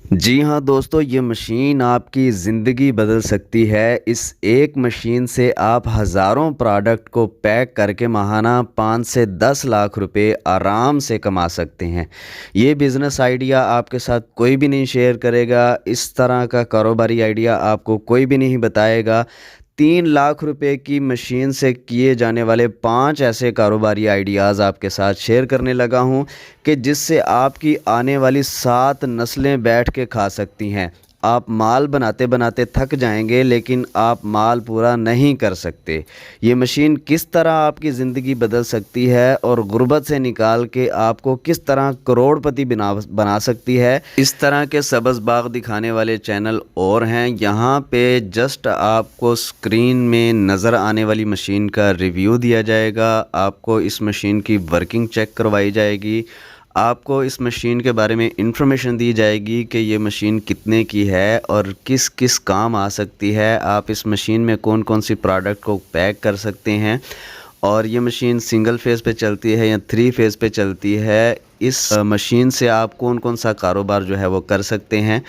जी हाँ दोस्तों, ये मशीन आपकी ज़िंदगी बदल सकती है। इस एक मशीन से आप हज़ारों प्रोडक्ट को पैक करके माहाना 5 से 10 लाख रुपए आराम से कमा सकते हैं। ये बिज़नेस आइडिया आपके साथ कोई भी नहीं शेयर करेगा। इस तरह का कारोबारी आइडिया आपको कोई भी नहीं बताएगा। 3 लाख रुपए की मशीन से किए जाने वाले 5 ऐसे कारोबारी आइडियाज़ आपके साथ शेयर करने लगा हूँ कि जिससे आपकी आने वाली 7 नस्लें बैठ के खा सकती हैं। आप माल बनाते बनाते थक जाएंगे लेकिन आप माल पूरा नहीं कर सकते। ये मशीन किस तरह आपकी ज़िंदगी बदल सकती है और गुर्बत से निकाल के आपको किस तरह करोड़पति बना सकती है, इस तरह के सब्ज़ बाग दिखाने वाले चैनल और हैं। यहाँ पे जस्ट आपको स्क्रीन में नज़र आने वाली मशीन का रिव्यू दिया जाएगा, आपको इस मशीन की वर्किंग चेक करवाई जाएगी, आपको इस मशीन के बारे में इंफॉर्मेशन दी जाएगी कि ये मशीन कितने की है और किस किस काम आ सकती है। आप इस मशीन में कौन कौन सी प्रोडक्ट को पैक कर सकते हैं और ये मशीन सिंगल फेज़ पे चलती है या 3 फेज़ पे चलती है। इस मशीन से आप कौन कौन सा कारोबार जो है वो कर सकते हैं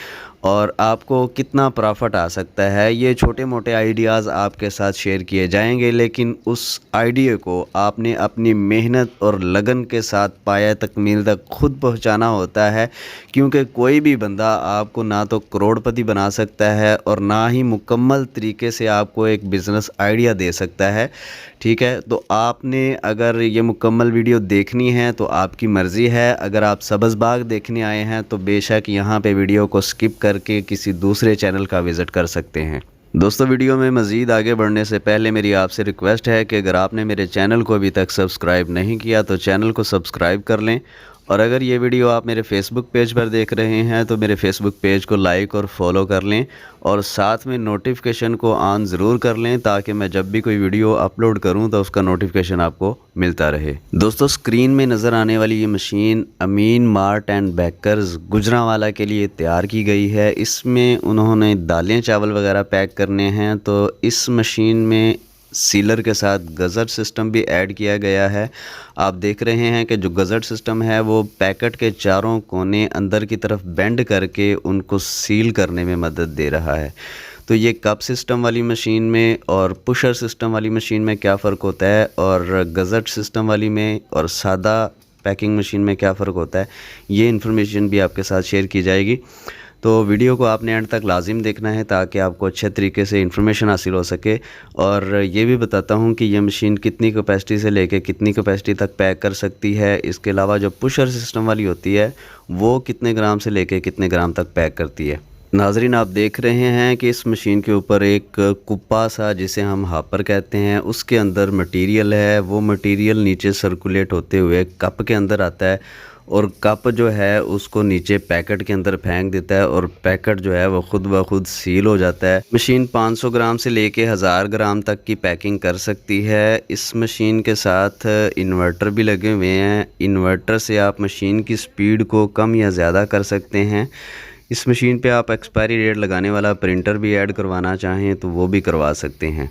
और आपको कितना प्रॉफिट आ सकता है। ये छोटे मोटे आइडियाज़ आपके साथ शेयर किए जाएंगे, लेकिन उस आइडिया को आपने अपनी मेहनत और लगन के साथ पाया तकमील तक खुद पहुंचाना होता है, क्योंकि कोई भी बंदा आपको ना तो करोड़पति बना सकता है और ना ही मुकम्मल तरीके से आपको एक बिज़नेस आइडिया दे सकता है। ठीक है, तो आपने अगर ये मुकम्मल वीडियो देखनी है तो आपकी मर्ज़ी है। अगर आप सब्ज़ बाग देखने आए हैं तो बेशक यहाँ पे वीडियो को स्किप करके किसी दूसरे चैनल का विज़िट कर सकते हैं। दोस्तों, वीडियो में मज़ीद आगे बढ़ने से पहले मेरी आपसे रिक्वेस्ट है कि अगर आपने मेरे चैनल को अभी तक सब्सक्राइब नहीं किया तो चैनल को सब्सक्राइब कर लें, और अगर ये वीडियो आप मेरे फेसबुक पेज पर देख रहे हैं तो मेरे फेसबुक पेज को लाइक और फॉलो कर लें और साथ में नोटिफिकेशन को ऑन ज़रूर कर लें ताकि मैं जब भी कोई वीडियो अपलोड करूं तो उसका नोटिफिकेशन आपको मिलता रहे। दोस्तों, स्क्रीन में नज़र आने वाली ये machine Amin mart and bakers Gujranwala के लिए तैयार की गई है। इसमें उन्होंने दालें चावल वगैरह पैक करने हैं, तो इस मशीन में सीलर के साथ गज़र सिस्टम भी ऐड किया गया है। आप देख रहे हैं कि जो गज़र सिस्टम है वो पैकेट के चारों कोने अंदर की तरफ बेंड करके उनको सील करने में मदद दे रहा है। तो ये कप सिस्टम वाली मशीन में और पुशर सिस्टम वाली मशीन में क्या फ़र्क होता है और गज़र सिस्टम वाली में और सादा पैकिंग मशीन में क्या फ़र्क होता है, ये इन्फॉर्मेशन भी आपके साथ शेयर की जाएगी। तो वीडियो को आपने एंड तक लाजिम देखना है ताकि आपको अच्छे तरीके से इन्फॉर्मेशन हासिल हो सके। और ये भी बताता हूँ कि ये मशीन कितनी कैपेसिटी से लेके कितनी कैपेसिटी तक पैक कर सकती है। इसके अलावा जो पुशर सिस्टम वाली होती है वो कितने ग्राम से लेके कितने ग्राम तक पैक करती है। नाजरीन, आप देख रहे हैं कि इस मशीन के ऊपर एक कुप्पा सा जिसे हम हापर कहते हैं उसके अंदर मटेरियल है। वो मटेरियल नीचे सर्कुलेट होते हुए कप के अंदर आता है और कप जो है उसको नीचे पैकेट के अंदर फेंक देता है और पैकेट जो है वो खुद ब खुद सील हो जाता है। मशीन 500 ग्राम से लेके 1000 ग्राम तक की पैकिंग कर सकती है। इस मशीन के साथ इन्वर्टर भी लगे हुए हैं। इन्वर्टर से आप मशीन की स्पीड को कम या ज़्यादा कर सकते हैं। इस मशीन पे आप एक्सपायरी डेट लगाने वाला प्रिंटर भी ऐड करवाना चाहें तो वो भी करवा सकते हैं।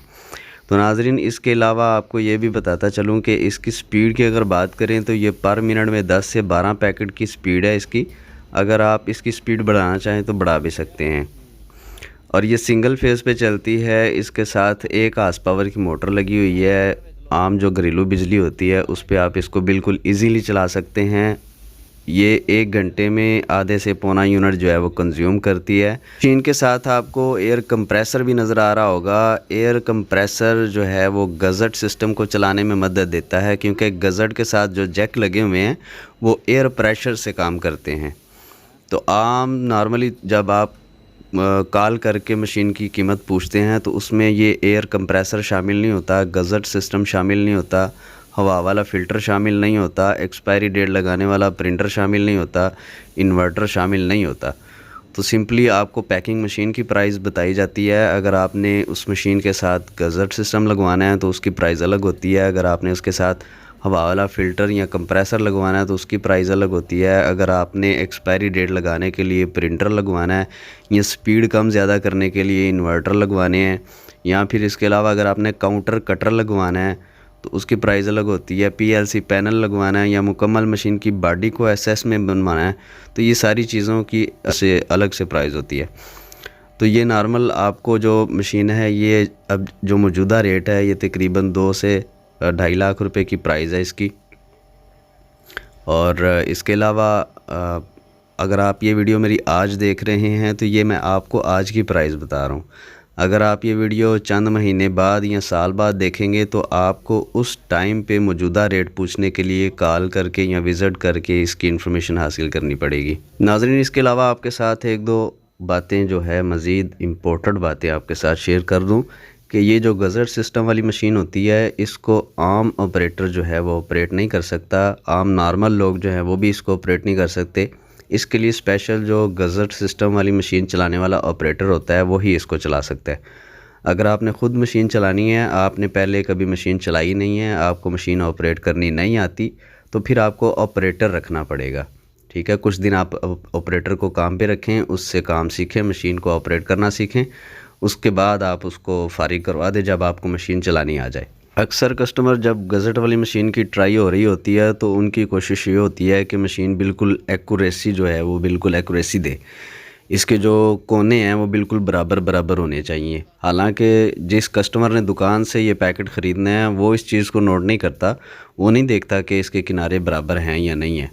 तो नाजरीन, इसके अलावा आपको ये भी बताता चलूँ कि इसकी स्पीड की अगर बात करें तो ये पर मिनट में 10 से 12 पैकेट की स्पीड है इसकी। अगर आप इसकी स्पीड बढ़ाना चाहें तो बढ़ा भी सकते हैं। और ये सिंगल फेज़ पे चलती है। इसके साथ एक हार्स पावर की मोटर लगी हुई है। आम जो घरेलू बिजली होती है उस पर आप इसको बिल्कुल ईजीली चला सकते हैं। ये 1 घंटे में आधे से पौना यूनिट जो है वो कंज्यूम करती है। मशीन के साथ आपको एयर कंप्रेसर भी नज़र आ रहा होगा। एयर कंप्रेसर जो है वो गज़ट सिस्टम को चलाने में मदद देता है, क्योंकि गज़ट के साथ जो जैक लगे हुए हैं वो एयर प्रेशर से काम करते हैं। तो आम नॉर्मली जब आप कॉल करके मशीन की कीमत पूछते हैं तो उसमें ये एयर कंप्रेसर शामिल नहीं होता, गज़ट सिस्टम शामिल नहीं होता, हवा वाला फ़िल्टर शामिल नहीं होता, एक्सपायरी डेट लगाने वाला प्रिंटर शामिल नहीं होता, इन्वर्टर शामिल नहीं होता। तो सिंपली आपको पैकिंग मशीन की प्राइस बताई जाती है। अगर आपने उस मशीन के साथ गज़ट सिस्टम लगवाना है तो उसकी प्राइस अलग होती है। अगर आपने उसके साथ हवा वाला फ़िल्टर या कंप्रेसर लगवाना है तो उसकी प्राइस अलग होती है। अगर आपने एक्सपायरी डेट लगाने के लिए प्रिंटर लगवाना है या स्पीड कम ज़्यादा करने के लिए इन्वर्टर लगवाने हैं, या फिर इसके अलावा अगर आपने काउंटर कटर लगवाना है तो उसकी प्राइस अलग होती है। पीएलसी पैनल लगवाना है या मुकम्मल मशीन की बॉडी को एसएस में बनवाना है तो ये सारी चीज़ों की से अलग से प्राइस होती है। तो ये नॉर्मल आपको जो मशीन है ये अब जो मौजूदा रेट है ये तकरीबन 2 से 2.5 लाख रुपए की प्राइस है इसकी। और इसके अलावा अगर आप ये वीडियो मेरी आज देख रहे हैं तो ये मैं आपको आज की प्राइस बता रहा हूँ। अगर आप ये वीडियो चंद महीने बाद या साल बाद देखेंगे तो आपको उस टाइम पे मौजूदा रेट पूछने के लिए कॉल करके या विज़िट करके इसकी इन्फॉर्मेशन हासिल करनी पड़ेगी। नाज़रीन, इसके अलावा आपके साथ एक दो बातें जो है मज़ीद इम्पोर्टेंट बातें आपके साथ शेयर कर दूं कि ये जो गज़ट सिस्टम वाली मशीन होती है इसको आम ऑपरेटर जो है वो ऑपरेट नहीं कर सकता। आम नॉर्मल लोग जो हैं वो भी इसको ऑपरेट नहीं कर सकते। इसके लिए स्पेशल जो गज़ट सिस्टम वाली मशीन चलाने वाला ऑपरेटर होता है वही इसको चला सकता है। अगर आपने ख़ुद मशीन चलानी है, आपने पहले कभी मशीन चलाई नहीं है, आपको मशीन ऑपरेट करनी नहीं आती, तो फिर आपको ऑपरेटर रखना पड़ेगा। ठीक है, कुछ दिन आप ऑपरेटर को काम पे रखें, उससे काम सीखें, मशीन को ऑपरेट करना सीखें, उसके बाद आप उसको फारिग करवा दें जब आपको मशीन चलानी आ जाए। अक्सर कस्टमर जब गज़ट वाली मशीन की ट्राई हो रही होती है तो उनकी कोशिश ये होती है कि मशीन बिल्कुल एक्यूरेसी जो है वो बिल्कुल एक्यूरेसी दे, इसके जो कोने हैं वो बिल्कुल बराबर बराबर होने चाहिए। हालांकि जिस कस्टमर ने दुकान से ये पैकेट ख़रीदना है वो इस चीज़ को नोट नहीं करता, वो नहीं देखता कि इसके किनारे बराबर हैं या नहीं है।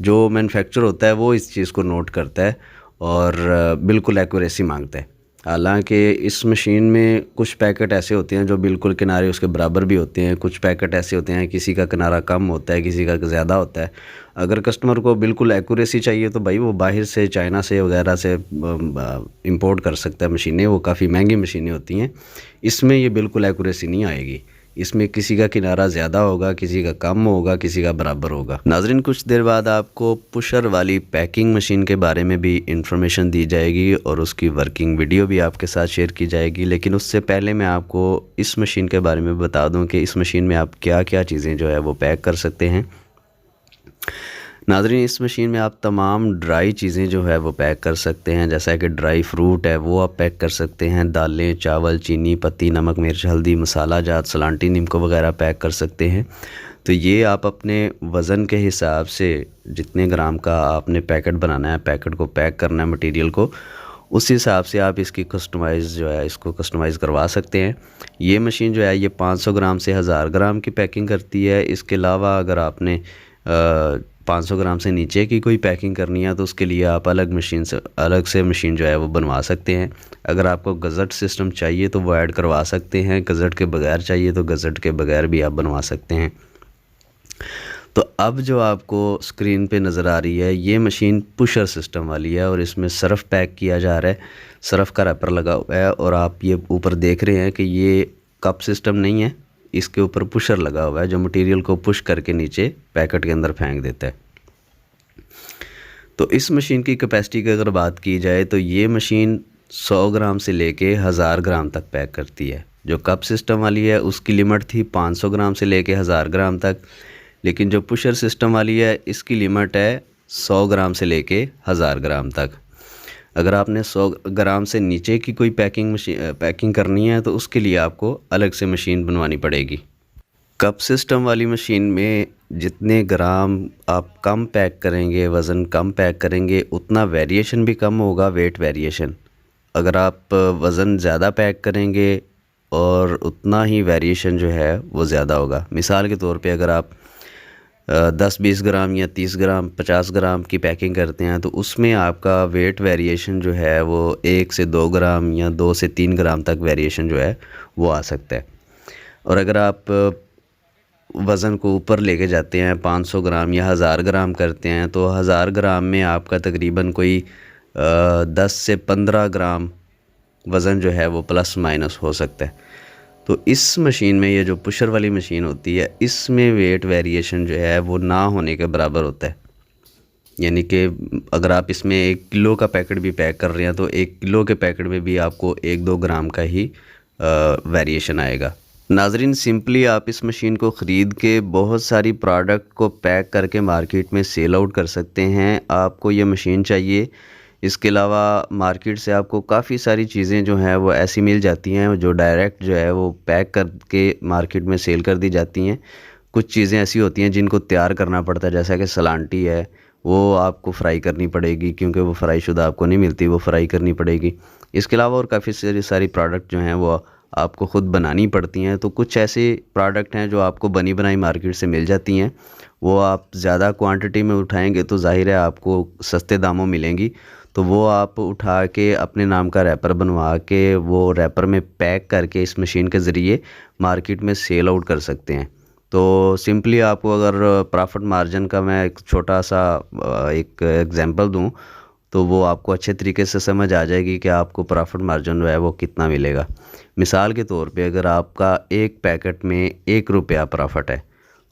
जो मैन्युफैक्चर होता है वो इस चीज़ को नोट करता है और बिल्कुल एक्यूरेसी मांगता है। हालांकि इस मशीन में कुछ पैकेट ऐसे होते हैं जो बिल्कुल किनारे उसके बराबर भी होते हैं, कुछ पैकेट ऐसे होते हैं किसी का किनारा कम होता है, किसी का ज़्यादा होता है। अगर कस्टमर को बिल्कुल एक्यूरेसी चाहिए तो भाई वो बाहर से चाइना से वगैरह से इंपोर्ट कर सकता है मशीनें, वो काफ़ी महंगी मशीनें होती हैं। इसमें ये बिल्कुल एक्यूरेसी नहीं आएगी, इसमें किसी का किनारा ज़्यादा होगा, किसी का कम होगा, किसी का बराबर होगा। नाज़रीन, कुछ देर बाद आपको पुशर वाली पैकिंग मशीन के बारे में भी इंफॉर्मेशन दी जाएगी और उसकी वर्किंग वीडियो भी आपके साथ शेयर की जाएगी। लेकिन उससे पहले मैं आपको इस मशीन के बारे में बता दूं कि इस मशीन में आप क्या क्या चीज़ें जो है वो पैक कर सकते हैं। नाज़रीन, इस मशीन में आप तमाम ड्राई चीज़ें जो है वो पैक कर सकते हैं, जैसा कि ड्राई फ्रूट है वो आप पैक कर सकते हैं, दालें, चावल, चीनी, पत्ती, नमक, मिर्च, हल्दी, मसाला जात, सलांटी, नीमको वगैरह पैक कर सकते हैं। तो ये आप अपने वज़न के हिसाब से जितने ग्राम का आपने पैकेट बनाना है, पैकेट को पैक करना है मटेरियल को, उस हिसाब से आप इसकी कस्टमाइज़ जो है इसको कस्टमाइज़ करवा सकते हैं। ये मशीन जो है ये 500 ग्राम से 1000 ग्राम की पैकिंग करती है। इसके अलावा अगर आपने 500 ग्राम से नीचे की कोई पैकिंग करनी है तो उसके लिए आप अलग से मशीन जो है वो बनवा सकते हैं। अगर आपको गज़ट सिस्टम चाहिए तो वो ऐड करवा सकते हैं, गज़ट के बगैर चाहिए तो गज़ट के बगैर भी आप बनवा सकते हैं। तो अब जो आपको स्क्रीन पे नज़र आ रही है ये मशीन पुशर सिस्टम वाली है और इसमें सरफ़ पैक किया जा रहा है, सरफ़ का रैपर लगा हुआ है और आप ये ऊपर देख रहे हैं कि ये कप सिस्टम नहीं है, इसके ऊपर पुशर लगा हुआ है जो मटेरियल को पुश करके नीचे पैकेट के अंदर फेंक देता है। तो इस मशीन की कैपेसिटी की अगर बात की जाए तो ये मशीन 100 ग्राम से लेके 1000 ग्राम तक पैक करती है। जो कप सिस्टम वाली है उसकी लिमिट थी 500 ग्राम से लेके 1000 ग्राम तक, लेकिन जो पुशर सिस्टम वाली है इसकी लिमिट है 100 ग्राम से लेके 1000 ग्राम तक। अगर आपने 100 ग्राम से नीचे की कोई पैकिंग करनी है तो उसके लिए आपको अलग से मशीन बनवानी पड़ेगी। कप सिस्टम वाली मशीन में जितने ग्राम आप कम पैक करेंगे, वज़न कम पैक करेंगे, उतना वेरिएशन भी कम होगा, वेट वेरिएशन। अगर आप वज़न ज़्यादा पैक करेंगे और उतना ही वेरिएशन जो है वो ज़्यादा होगा। मिसाल के तौर पे अगर आप 10-20 ग्राम या 30 ग्राम 50 ग्राम की पैकिंग करते हैं तो उसमें आपका वेट वेरिएशन जो है वो 1 से 2 ग्राम या 2 से 3 ग्राम तक वेरिएशन जो है वो आ सकता है। और अगर आप वज़न को ऊपर लेके जाते हैं, 500 ग्राम या 1000 ग्राम करते हैं तो 1000 ग्राम में आपका तकरीबन कोई 10 से 15 ग्राम वज़न जो है वो प्लस माइनस हो सकता है। तो इस मशीन में ये जो पुशर वाली मशीन होती है इसमें वेट वेरिएशन जो है वो ना होने के बराबर होता है। यानी कि अगर आप इसमें 1 किलो का पैकेट भी पैक कर रहे हैं तो 1 किलो के पैकेट में भी आपको 1-2 ग्राम का ही वेरिएशन आएगा। नाजरीन, सिंपली आप इस मशीन को ख़रीद के बहुत सारी प्रोडक्ट को पैक करके मार्केट में सेल आउट कर सकते हैं। आपको ये मशीन चाहिए, इसके अलावा मार्केट से आपको काफ़ी सारी चीज़ें जो हैं वो ऐसी मिल जाती हैं जो डायरेक्ट जो है वो पैक करके मार्केट में सेल कर दी जाती हैं। कुछ चीज़ें ऐसी होती हैं जिनको तैयार करना पड़ता है, जैसा कि सलांटी है, वो आपको फ्राई करनी पड़ेगी क्योंकि वो फ्राई शुदा आपको नहीं मिलती, वो फ्राई करनी पड़ेगी। इसके अलावा और काफ़ी सारी प्रोडक्ट जो हैं वो आपको ख़ुद बनानी पड़ती हैं। तो कुछ ऐसे प्रोडक्ट हैं जो आपको बनी बनाई मार्केट से मिल जाती हैं, वो आप ज़्यादा क्वांटिटी में उठाएंगे तो ज़ाहिर है आपको सस्ते दामों मिलेंगी। तो वो आप उठा के अपने नाम का रैपर बनवा के वो रैपर में पैक करके इस मशीन के ज़रिए मार्केट में सेल आउट कर सकते हैं। तो सिंपली आपको अगर प्रॉफिट मार्जिन का मैं एक छोटा सा एक एग्जांपल दूं तो वो आपको अच्छे तरीके से समझ आ जाएगी कि आपको प्रॉफिट मार्जिन जो है वो कितना मिलेगा। मिसाल के तौर पे अगर आपका एक पैकेट में 1 रुपया प्रॉफिट है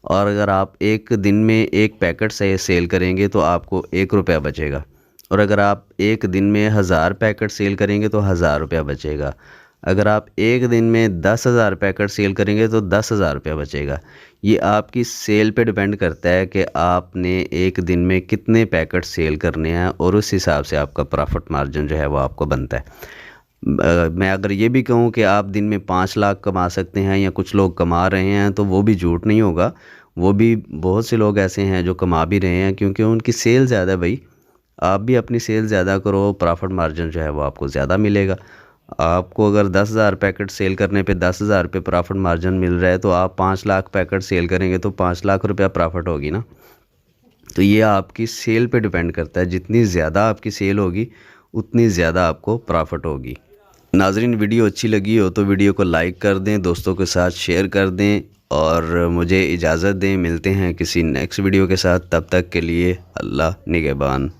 और अगर आप एक दिन में एक पैकेट से सेल करेंगे तो आपको 1 रुपया बचेगा, और अगर आप एक दिन में 1000 पैकेट सेल करेंगे तो 1000 रुपया बचेगा। अगर आप एक दिन में 10,000 पैकेट सेल करेंगे तो 10,000 रुपया बचेगा। ये आपकी सेल पे डिपेंड करता है कि आपने एक दिन में कितने पैकेट सेल करने हैं और उस हिसाब से आपका प्रॉफिट मार्जिन जो है वो आपको बनता है। मैं अगर ये भी कहूँ कि आप दिन में 5 लाख कमा सकते हैं या कुछ लोग कमा रहे हैं तो वो भी झूठ नहीं होगा। वो भी बहुत से लोग ऐसे हैं जो कमा भी रहे हैं क्योंकि उनकी सेल ज़्यादा है भाई। आप भी अपनी सेल ज़्यादा करो, प्रॉफिट मार्जिन जो है वो आपको ज़्यादा मिलेगा। आपको अगर 10,000 पैकेट सेल करने पे 10,000 रुपये प्रॉफिट मार्जिन मिल रहा है तो आप 5 लाख पैकेट सेल करेंगे तो 5 लाख रुपया प्रॉफिट होगी ना। तो ये आपकी सेल पे डिपेंड करता है, जितनी ज़्यादा आपकी सेल होगी उतनी ज़्यादा आपको प्रॉफिट होगी। नाज़रीन, वीडियो अच्छी लगी हो तो वीडियो को लाइक कर दें, दोस्तों के साथ शेयर कर दें और मुझे इजाज़त दें। मिलते हैं किसी नेक्स्ट वीडियो के साथ, तब तक के लिए अल्लाह निगहबान।